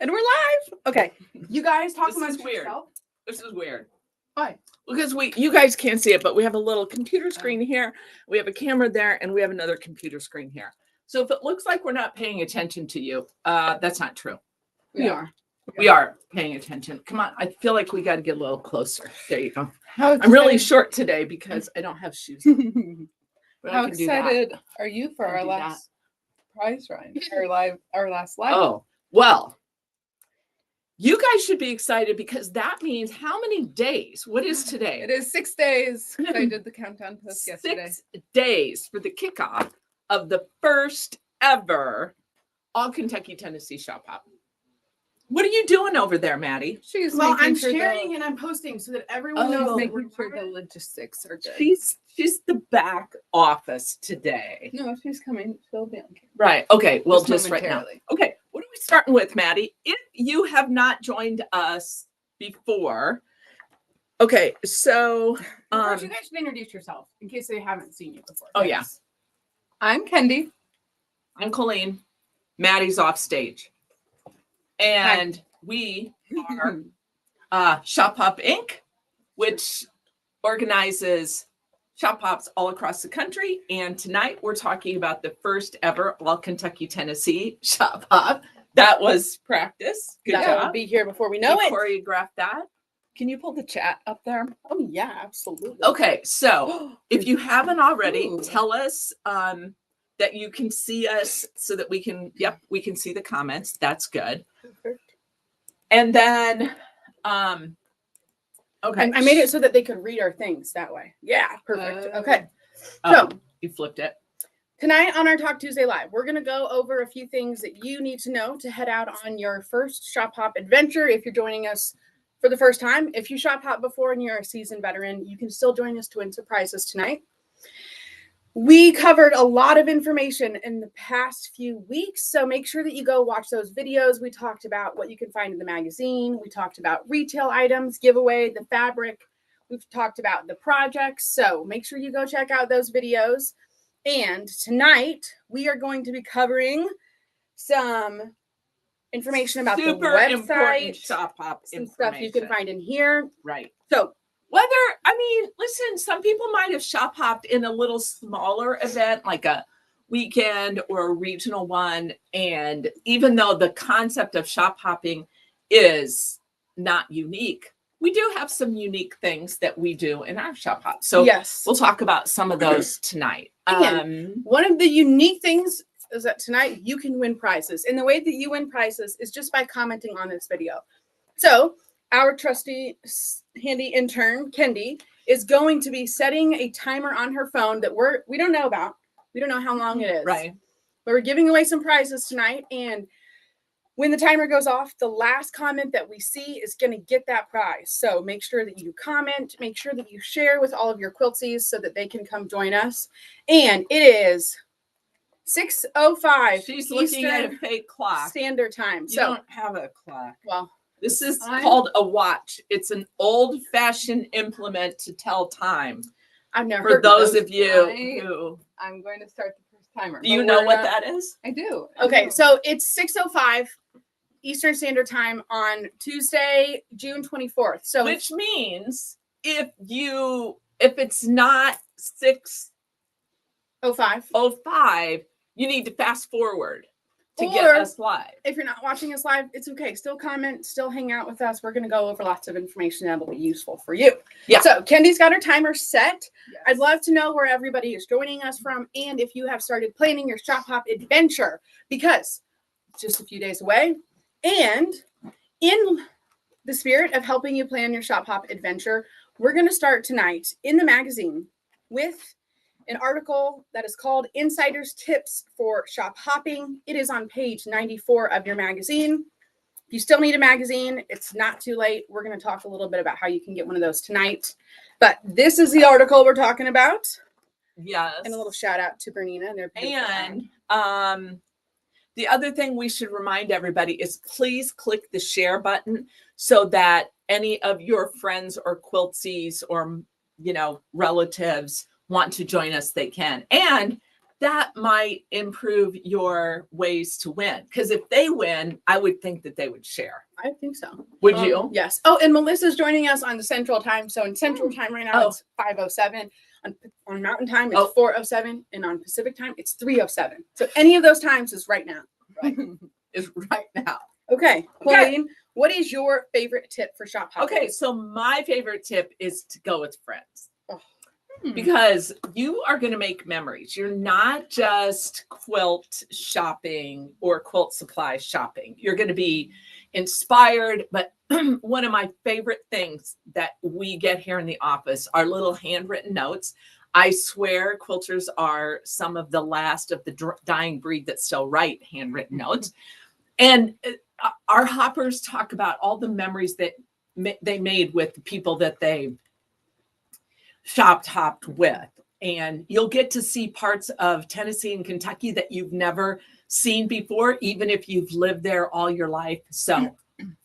And we're live. Okay. You guys talk This amongst is weird. yourself. This is weird. Why? Because you guys can't see it, but we have a little computer screen here. We have a camera there, and we have another computer screen here. So if it looks like we're not paying attention to you, that's not true. We are. We are paying attention. Come on. I feel like we got to get a little closer. There you go. How I'm really short today because I don't have shoes. But I How can do that. excited are you for Can our do last prize round? Our last live. Oh, well, you guys should be excited because that means how many days? What is today? It is 6 days. I did the countdown post yesterday. 6 days for the kickoff of the first ever All Kentucky Tennessee Shop Hop. What are you doing over there, Maddie? She's Well, making I'm sure sharing and I'm posting so that everyone Oh, knows that making we're sure the logistics are good. She's the back office today. No, she's coming. She'll be on camera. Right. Okay. Well, Just just right now. momentarily. Okay. What are we starting with, Maddie? If you have not joined us before, okay. So, First, you guys should introduce yourself in case they haven't seen you before. oh yeah, I'm Kendi. I'm Colleen. Maddie's off stage, and we are Shop Hop Inc., which organizes shop hops all across the country. And tonight we're talking about the first ever All Kentucky Tennessee Shop Hop. That was practice. Good That will job. be here before we know We it. choreographed that. Can you pull the chat up there? Oh yeah, absolutely. Okay, so if you haven't already, Ooh. tell us that you can see us so that we can see the comments. That's good. Perfect. And then okay. I made it so that they could read our things that way. Yeah, perfect. Okay. Oh, So you flipped it. tonight on our Talk Tuesday Live, we're going to go over a few things that you need to know to head out on your first shop hop adventure. If you're joining us for the first time, if you shop hop before and you're a seasoned veteran, you can still join us to win surprises tonight. We covered a lot of information in the past few weeks, so make sure that you go watch those videos. We talked about what you can find in the magazine. We talked about retail items, giveaway, the fabric. We've talked about the projects, so make sure you go check out those videos. And tonight, we are going to be covering some information about the Super important website, shop hop some stuff you can information. find in here. Right. So Listen, some people might have shop hopped in a little smaller event, like a weekend or a regional one. And even though the concept of shop hopping is not unique, we do have some unique things that we do in our shop hop. So yes, we'll talk about some of those tonight. one of the unique things is that tonight you can win prizes. And the way that you win prizes is just by commenting on this video. So our trusty handy intern, Kendi, is going to be setting a timer on her phone that we don't know about. We don't know how long it is. Right. But we're giving away some prizes tonight. And when the timer goes off, the last comment that we see is going to get that prize. So make sure that you comment, make sure that you share with all of your quiltsies so that they can come join us. And it is 6:05. She's looking at a fake clock. Standard Time. You So, don't have a clock. well, This is I'm- called a watch. It's an old-fashioned implement to tell time. I've never For heard those of of you who I'm going to start the first timer. do you But know we're what not- that is? I do. Okay, so it's 6:05 Eastern Standard Time on Tuesday, June 24th. So Which means if it's not 6:05, 05. you need to fast forward to get Or- us live. If you're not watching us live, it's okay. Still comment, still hang out with us. We're going to go over lots of information that'll be useful for you. Yeah. So Kendi's got her timer set. Yes. I'd love to know where everybody is joining us from and if you have started planning your shop hop adventure because it's just a few days away. And in the spirit of helping you plan your shop hop adventure, we're going to start tonight in the magazine with an article that is called Insider's Tips for Shop Hopping. It is on page 94 of your magazine. If you still need a magazine, it's not too late. We're going to talk a little bit about how you can get one of those tonight. But this is the article we're talking about. Yes. And a little shout out to Bernina and their beautiful And ad. the other thing we should remind everybody is please click the share button so that any of your friends or quiltsies or relatives want to join us, they can. And that might improve your ways to win. Because if they win, I would think that they would share. I think so. Would you? Yes. Oh, and Melissa's joining us on the Central Time. So in Central Time right now, Oh. it's 5:07. On Mountain Time, it's Oh. 4:07. And on Pacific Time, it's 3:07. So any of those times is right now. Right. Is right now. Okay. Colleen, what is your favorite tip for shop hopping? Okay, so my favorite tip is to go with friends. Oh. Because you are going to make memories. You're not just quilt shopping or quilt supply shopping. You're going to be inspired. But one of my favorite things that we get here in the office are little handwritten notes. I swear quilters are some of the last of the dying breed that still write handwritten notes. And our hoppers talk about all the memories that they made with the people that they hopped with. And you'll get to see parts of Tennessee and Kentucky that you've never seen before, even if you've lived there all your life. So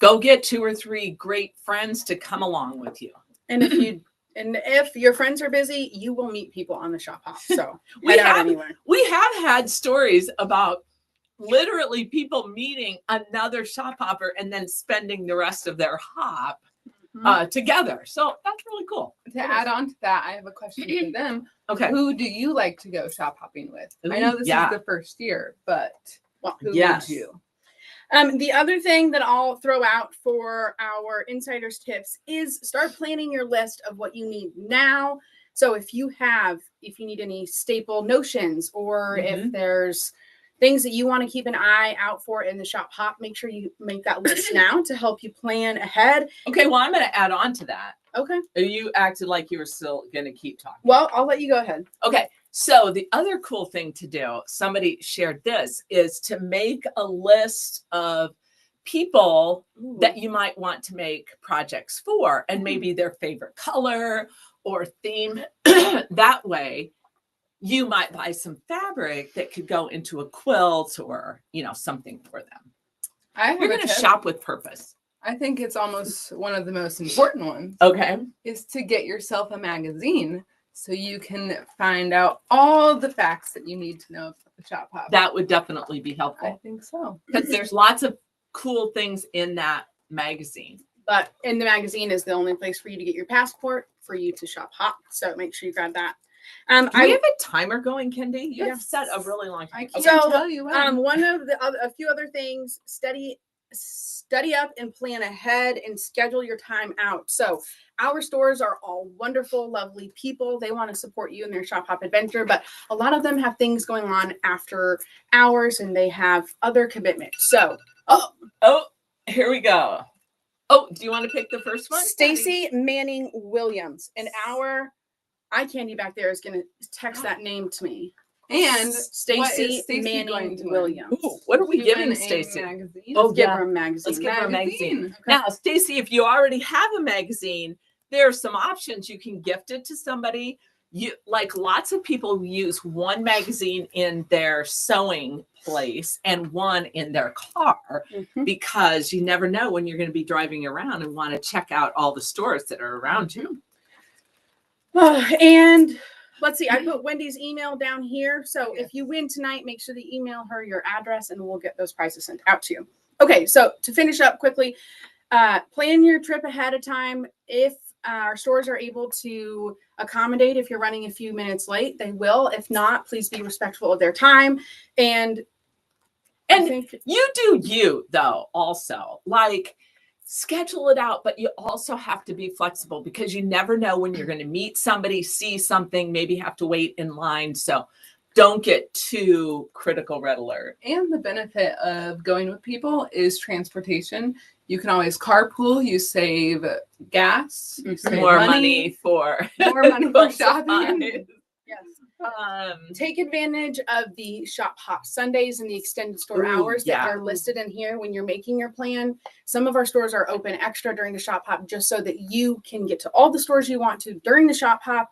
go get 2 or 3 great friends to come along with you. And if your friends are busy, you will meet people on the shop hop. So we head out have anywhere. had stories about literally people meeting another shop hopper and then spending the rest of their hop together. So that's really cool. To add on to that, I have a question for them. Okay. Who do you like to go shop hopping with? I Ooh, know this yeah. is the first year, but who Yes. would you? The other thing that I'll throw out for our insiders tips is start planning your list of what you need now. So if you need any staple notions or if there's things that you want to keep an eye out for in the shop hop, make sure you make that list now to help you plan ahead. Okay, well, I'm going to add on to that. Okay. You acted like you were still going to keep talking. Well, I'll let you go ahead. Okay, so the other cool thing to do, somebody shared this, is to make a list of people that you might want to make projects for, and maybe their favorite color or theme. That way, you might buy some fabric that could go into a quilt or, something for them. You're going to shop with purpose. I think it's almost one of the most important ones. Okay. Is to get yourself a magazine so you can find out all the facts that you need to know about the shop hop. That would definitely be I helpful think so. because there's lots of cool things in that magazine. But in the magazine is the only place for you to get your passport for you to shop hop. So make sure you grab that. Do we have a timer going, Kendi? You've Yes. set a really long time. I can't tell you when. One of a few other things, study up and plan ahead and schedule your time out. So our stores are all wonderful, lovely people. They want to support you in their shop hop adventure, but a lot of them have things going on after hours and they have other commitments. So, Here we go. Oh, do you want to pick the first one? Stacy Manning Williams, and our eye candy back there is going to text that name to me. And Stacy Stacey going Manning to win? Williams. Ooh, what are we You giving win a Stacy? magazine. Oh, Let's give yeah. her a magazine. Let's give her a magazine. Okay. Now, Stacy, if you already have a magazine, there are some options. You can gift it to somebody. Lots of people use one magazine in their sewing place and one in their car because you never know when you're going to be driving around and want to check out all the stores that are around you. And let's see, I put Wendy's email down here. So if you win tonight, make sure to email her your address and we'll get those prizes sent out to you. Okay, so to finish up quickly, plan your trip ahead of time. If our stores are able to accommodate, if you're running a few minutes late, they will. If not, please be respectful of their time. And you do you, though, also. Schedule it out, but you also have to be flexible because you never know when you're going to meet somebody, see something, maybe have to wait in line. So don't get too critical, red alert. And the benefit of going with people is transportation. You can always carpool. You save gas. You save More money for shopping. yes. Take advantage of the shop hop Sundays and the extended store hours that are listed in here when you're making your plan. Some of our stores are open extra during the shop hop just so that you can get to all the stores you want to during the shop hop.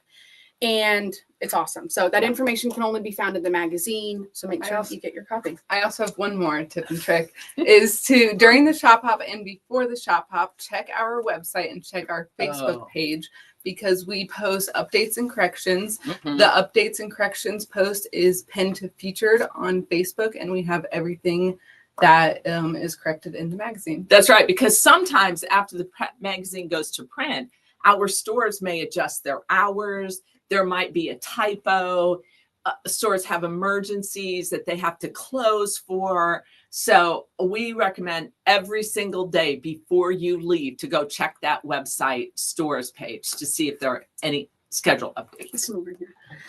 and it's awesome. So that information can only be found in the magazine. So make sure you get your copy. I also have one more tip and trick is to during the shop hop and before the shop hop, check our website and check our Facebook page because we post updates and corrections. Mhm. The updates and corrections post is pinned to featured on Facebook, and we have everything that is corrected in the magazine. That's right, because sometimes after the magazine goes to print, our stores may adjust their hours. There might be a typo. Stores have emergencies that they have to close for. So we recommend every single day before you leave to go check that website stores page to see if there are any schedule updates.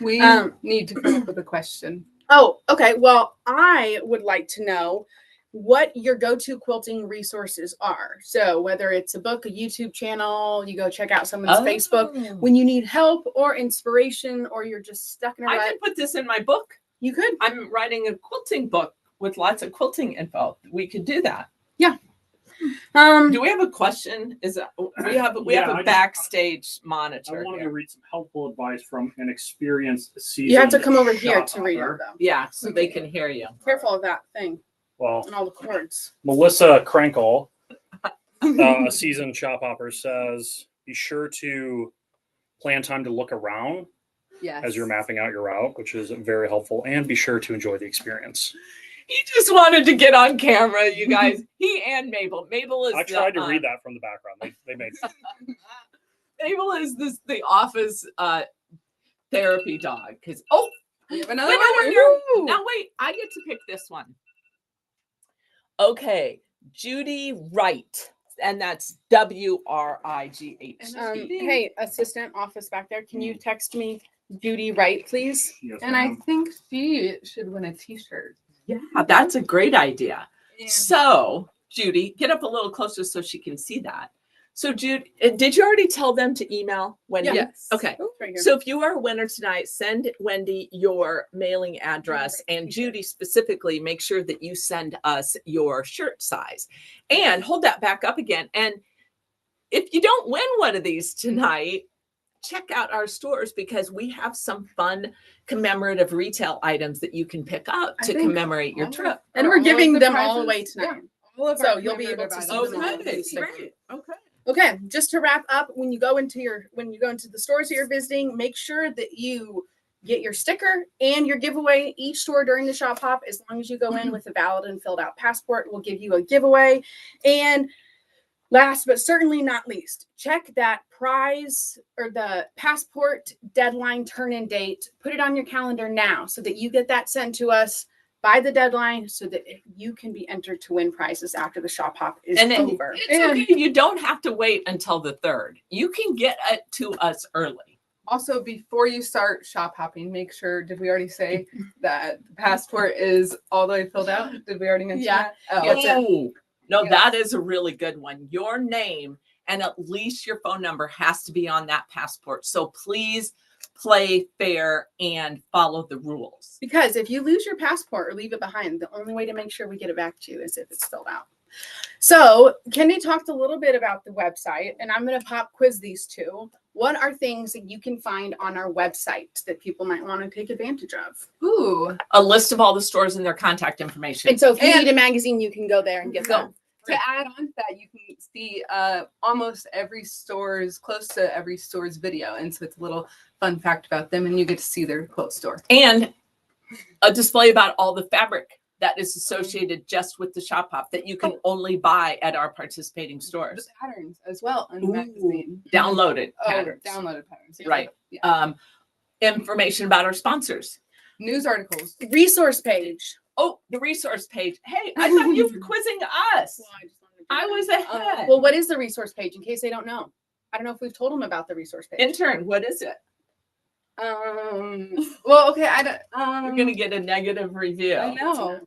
We need to come up with a question. Oh, okay. Well, I would like to know what your go-to quilting resources are. So whether it's a book, a YouTube channel, you go check out someone's Facebook when you need help or inspiration, or you're just stuck in a rut. I can put this in my book. You could. I'm writing a quilting book with lots of quilting info. We could do that. Yeah. Do we have a question? Is that we have a backstage monitor? I wanted here. to read some helpful advice from an experienced seasoned You have to come over here shop to read it, hopper. though. Yeah, so they can hear you. Careful of that thing Well, and all the cords. Melissa Krenkel, a seasoned shop hopper, says, be sure to plan time to look around Yes. as you're mapping out your route, which is very helpful, and be sure to enjoy the experience. He just wanted to get on camera, you guys. He and Mabel. Mabel is. I tried to read that from the background. They made Mabel is the office therapy dog. Because We have another wait, one. no, now wait, I get to pick this one. Okay, Judy Wright, and that's WRIGH. Hey, assistant office back there, can you text me Judy Wright, please? Yes, And I ma'am. think she should win a t-shirt. Yeah, that's a great idea. Yeah. So, Judy, get up a little closer so she can see that. So, Judy, did you already tell them to email Wendy? Yes. Okay. Oh, right here. So if you are a winner tonight, send Wendy your mailing address, and Judy specifically, make sure that you send us your shirt size. And hold that back up again. And if you don't win one of these tonight, check out our stores because we have some fun commemorative retail items that you can pick up I to think commemorate your all of trip. and Are we're all of giving the them all prizes? away tonight. All of So our you'll be able to commemorative see items. them all. Okay, Great. okay. Okay, just to wrap up, when you go into the stores that you're visiting, make sure that you get your sticker and your giveaway each store during the shop hop. As long as you go in with a valid and filled out passport, we'll give you a giveaway. And last but certainly not least, check that prize or the passport deadline turn-in date. Put it on your calendar now so that you get that sent to us by the deadline so that you can be entered to win prizes after the shop hop is And then over. it's okay. You don't have to wait until the 3rd. You can get it to us early. Also, before you start shop hopping, make sure, did we already say that the passport is all the way filled out? Did we already mention Yeah. that? Oh, Oh, no, Yes. that is a really good one. Your name and at least your phone number has to be on that passport. So please play fair and follow the rules. Because if you lose your passport or leave it behind, the only way to make sure we get it back to you is if it's filled out. So Kenny talked a little bit about the website, and I'm going to pop quiz these two. What are things that you can find on our website that people might want to take advantage of? ooh. A list of all the stores and their contact information. And so if you And- need a magazine, you can go there and get Go. them. To add on to that, you can see almost close to every store's video. And so it's a little fun fact about them, and you get to see their quilt store. And a display about all the fabric that is associated just with the shop hop that you can only buy at our participating The stores. patterns as well in the Ooh. magazine. Downloaded Oh, patterns. downloaded patterns. Yeah. Right. Yeah. Information about our sponsors. News articles. Resource page. Oh, the resource page. Hey, I thought you were quizzing us. I was ahead. Well, what is the resource page in case they don't know? I don't know if we've told them about the resource page. Intern, what is it? Well, okay, I don't. We're gonna get a negative review. I know.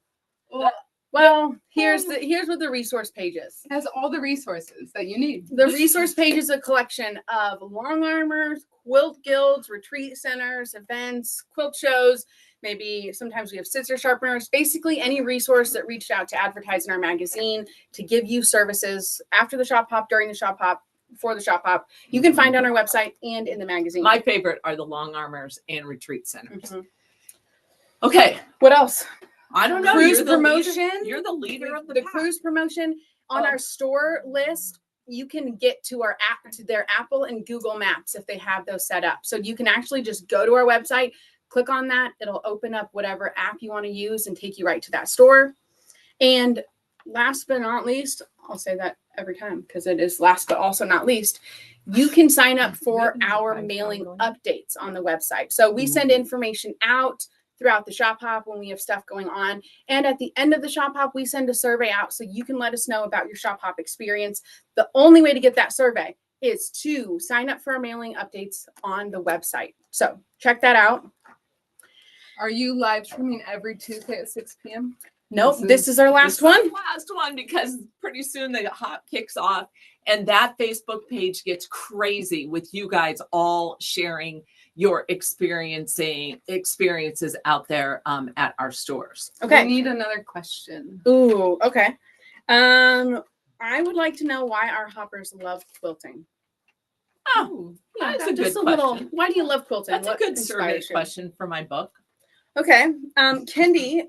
Well, here's what the resource page is. It has all the resources that you need. The resource page is a collection of long armors, quilt guilds, retreat centers, events, quilt shows. Maybe sometimes we have scissor sharpeners, basically any resource that reached out to advertise in our magazine to give you services after the shop hop, during the shop hop, for the shop hop, you can find on our website and in the magazine. My favorite are the long armors and retreat centers. Mhm. Okay. What else? I don't know. Cruise You're the leader- promotion. You're the leader of the pack. cruise promotion on Oh. our store list. You can get to our app, to their Apple and Google Maps if they have those set up. So you can actually just go to our website, click on that. It'll open up whatever app you want to use and take you right to that store. And last but not least, I'll say that every time because it is last but also not least, you can sign up for our mailing updates on the website. So we send information out throughout the shop hop when we have stuff going on. And at the end of the shop hop, we send a survey out so you can let us know about your shop hop experience. The only way to get that survey is to sign up for our mailing updates on the website. So check that out. Are you live streaming every Tuesday at 6 p.m.? Nope, this is our last one. Last one, because pretty soon the hop kicks off and that Facebook page gets crazy with you guys all sharing your experiences out there at our stores. Okay. We need another question. Ooh, okay. I would like to know why our hoppers love quilting. Oh, that's a good Just a question. little. Why do you love quilting? That's a What good survey inspires you? question for my book. Okay. Kendi,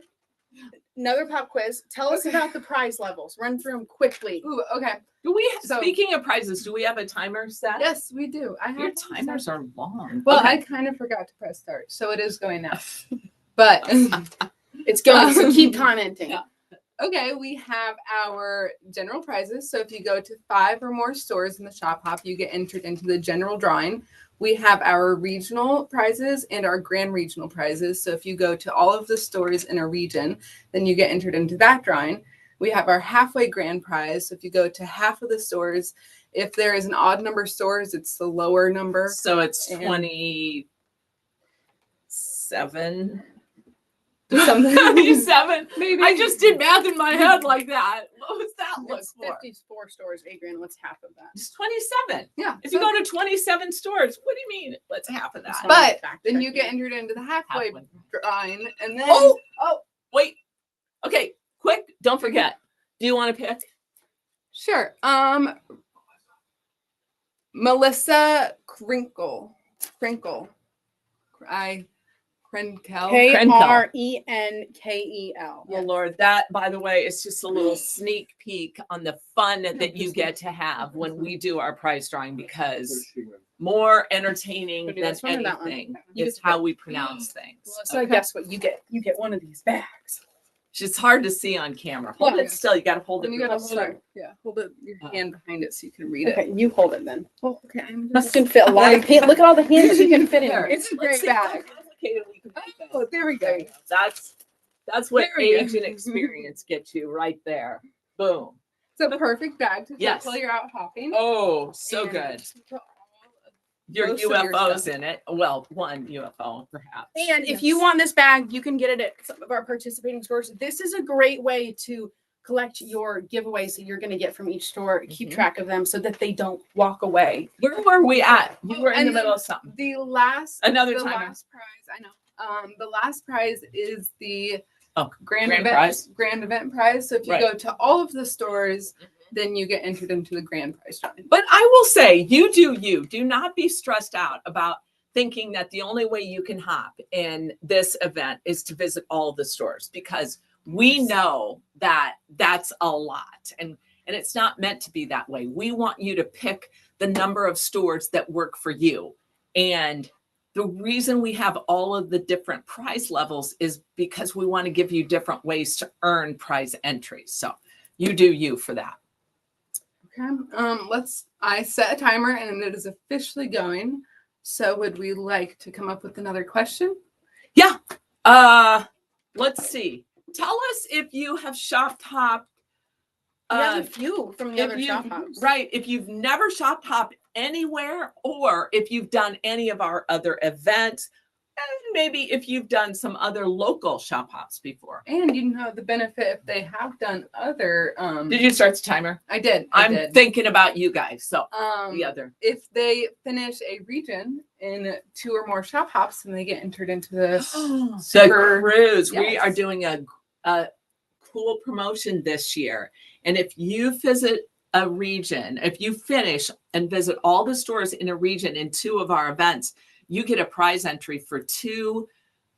another pop quiz. Tell us about the prize levels. Run through them quickly. Ooh, okay. Do we? So- Speaking of prizes, do we have a timer set? Yes, we do. I Your have timers are long. Well, Okay. I kind of forgot to press start, so it is going now. But It's going, so keep commenting. Yeah. okay, we have our general prizes. So if you go to 5 or more stores in the shop hop, you get entered into the general drawing. We have our regional prizes and our grand regional prizes. So if you go to all of the stores in a region, then you get entered into that drawing. We have our halfway grand prize. So if you go to half of the stores, if there is an odd number of stores, it's the lower number. So it's And- 27. Something. 27. Maybe. I just did math in my head like that. What was that look It's for? 54 stores, Adrian. What's half of that? It's 27. Yeah. If you go to 27 stores, what do you mean? What's half of that? It's But fact then you get checking. entered into the halfway Halfway. drawing, and then Oh, wait. Okay, quick. Don't forget. Do you want to pick? sure. Melissa Krinkle. Krenkel. Krenkel. Well, Lord, that, by the way, is just a little sneak peek on the fun that you get to have when we do our prize drawing, because more entertaining Wanna do than this one or that one? anything You is get how we pronounce things. So guess what? You get one of these bags. It's hard to see on camera. Hold Yeah. it still. You got to hold it. Then you gotta real hold slow. it. Yeah, hold it your hand behind it so you can read it. Okay, you hold it then. Oh, okay. You can fit a lot of paint. Look at all the hands you can fit in There. here. It's a Let's great see how bag. complicated we can make this. Oh, there we go. That's what There we go. age and experience get you right there. Boom. It's a perfect bag to Yes. while you're out hopping. Oh, so And good. to put all Your most of your UFOs stuff. in it. Well, one UFO perhaps. And if you want this bag, you can get it at some of our participating stores. This is a great way to collect your giveaways that you're going to get from each store. Keep Mhm. track of them so that they don't walk away. Where were we at? You were in And the middle then of something. The last Another the timer. last prize, I know. The last prize is the Oh, grand grand event prize? grand event prize. So if you Right. go to all of the stores, then you get entered into the grand prize drawing. But I will say, you do you. Do not be stressed out about thinking that the only way you can hop in this event is to visit all of the stores, because we know that that's a lot, and it's not meant to be that way. We want you to pick the number of stores that work for you. And the reason we have all of the different prize levels is because we want to give you different ways to earn prize entries. So you do you for that. Okay. I set a timer and it is officially going. So would we like to come up with another question? Yeah. Let's see. Tell us if you have shop hopped. We have a few from the if other you- shop hops. Right. If you've never shop hopped anywhere, or if you've done any of our other events, and maybe if you've done some other local shop hops before. And you know the benefit if they have done other Did you start the timer? I did. I'm thinking about you guys. So um the other. if they finish a region in 2 or more shop hops, then they get entered into the The super- cruise. We yes. are doing a cool promotion this year. And if you visit a region, if you finish and visit all the stores in a region in 2 of our events, you get a prize entry for 2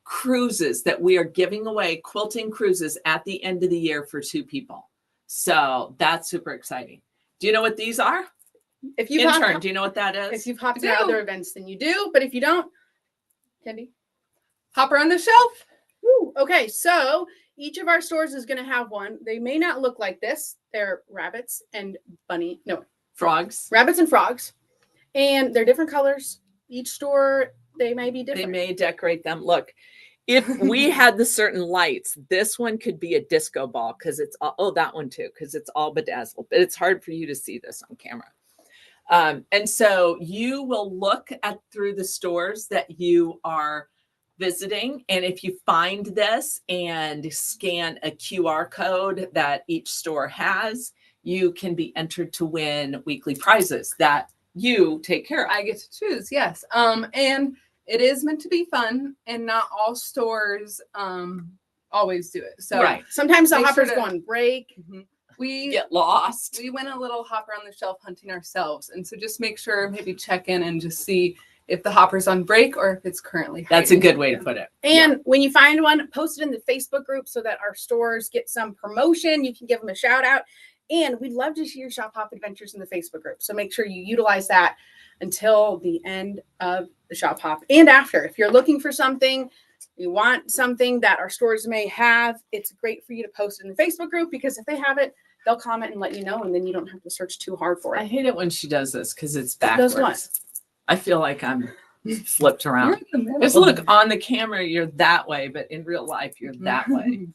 cruises that we are giving away, quilting cruises at the end of the year for 2 people. So that's super exciting. Do you know what these are? If you've Intern, hopped, do you know what that if is? you've hopped I at do. other events, then you do. But if you don't, Kendi. Hopper on the shelf. Woo. Okay, so each of our stores is going to have one. They may not look like this. They're rabbits and Frogs. rabbits and frogs, and they're different colors. Each store, they may be They different. may decorate them. Look, if we had the certain lights, this one could be a disco ball because it's all, oh, that one too, because it's all bedazzled, but it's hard for you to see this on camera. And so you will look at through the stores that you are visiting. And if you find this and scan a QR code that each store has, you can be entered to win weekly prizes that you take care of. I get to choose, yes. And it is meant to be fun, and not all stores always do it. So right. Sometimes the Make sure hoppers to- go on break. we Get lost. we went a little hopper on the shelf hunting ourselves, and so just make sure, maybe check in and just see if the hopper's on break or if it's currently That's a hiding. good way to put it. And when you find one, post it in the Facebook group so that our stores get some promotion. You can give them a shout out. And we'd love to see your Shop Hop adventures in the Facebook group. So make sure you utilize that until the end of the Shop Hop and after. If you're looking for something, you want something that our stores may have, it's great for you to post it in the Facebook group, because if they have it, they'll comment and let you know, and then you don't have to search too hard for I it. hate it when she does this because it's Does backwards. what? I feel like I'm flipped You're around. in the middle. Just look, on the camera, you're that way, but in real life, you're that way.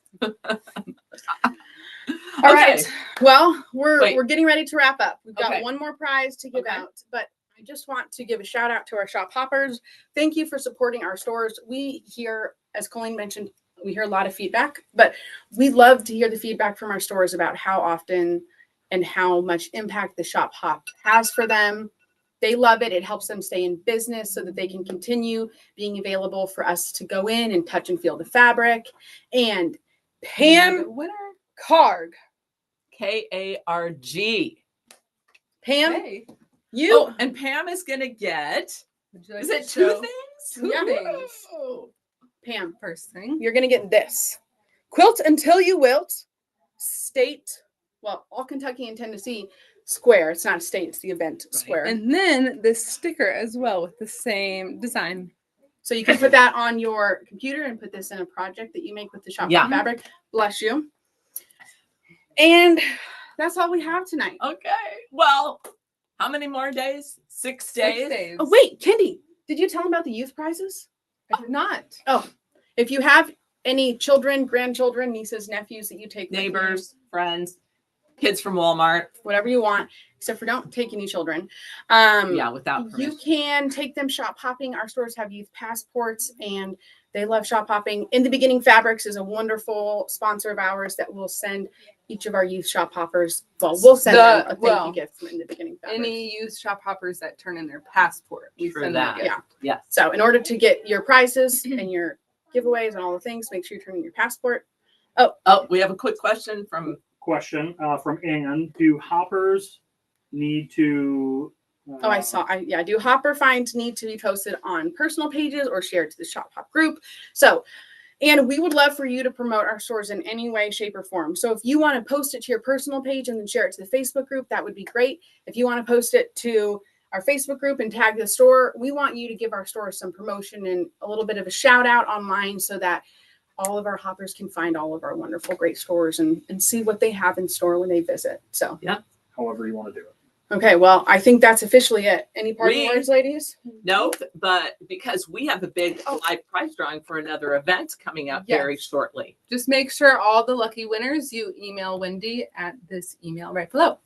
All right. Well, Wait. we're getting ready to wrap up. We've got Okay. one more prize to give Okay. out, but I just want to give a shout out to our shop hoppers. Thank you for supporting our stores. We hear, as Colleen mentioned, we hear a lot of feedback, but we love to hear the feedback from our stores about how often and how much impact the shop hop has for them. They love it. It helps them stay in business so that they can continue being available for us to go in and touch and feel the fabric. And Pam The winner. Karg. K-A-R-G. Pam, Hey, you. Oh, and Pam is going to get, would you like is to it 2 show things? two Yeah. things? Pam, First thing. you're going to get this. Quilt Until You Wilt. State, well, all Kentucky and Tennessee square. It's not a state, it's the event square. And then this sticker as well with the same design. So you can put that on your computer and put this in a project that you make with the shop Yeah. fabric. Bless you. And that's all we have tonight. Okay. Well, how many more days? 6 days? 6 days. Oh, wait, Kendi, did you tell them about the youth prizes? I did not. Oh, if you have any children, grandchildren, nieces, nephews that you take with you, Neighbors, friends, kids from Walmart. whatever you want, except for don't take any children. Yeah, without You permission. can take them shop hopping. Our stores have youth passports and they love shop hopping. In the Beginning Fabrics is a wonderful sponsor of ours that will send each of our youth shop hoppers. Well, we'll send them a thank you gift from In the Beginning Fabrics. Any youth shop hoppers that turn in their passport, we True send them a that. gift. Yeah. Yes. So in order to get your prizes and your giveaways and all the things, make sure you turn in your passport. Oh, we have a quick question from Question from Ann: do hoppers need to? Oh, I saw. Do hopper finds need to be posted on personal pages or shared to the shop hop group? So, and we would love for you to promote our stores in any way, shape, or form. So if you want to post it to your personal page and then share it to the Facebook group, that would be great. If you want to post it to our Facebook group and tag the store, we want you to give our store some promotion and a little bit of a shout out online so that all of our hoppers can find all of our wonderful, great stores and see what they have in store when they visit. So, However you want to do it. okay, well, I think that's officially it. Any parting We- words, ladies? Nope, but because we have a big live prize drawing for another event coming up very Yes. shortly. Just make sure all the lucky winners, you email Wendy at this email right below.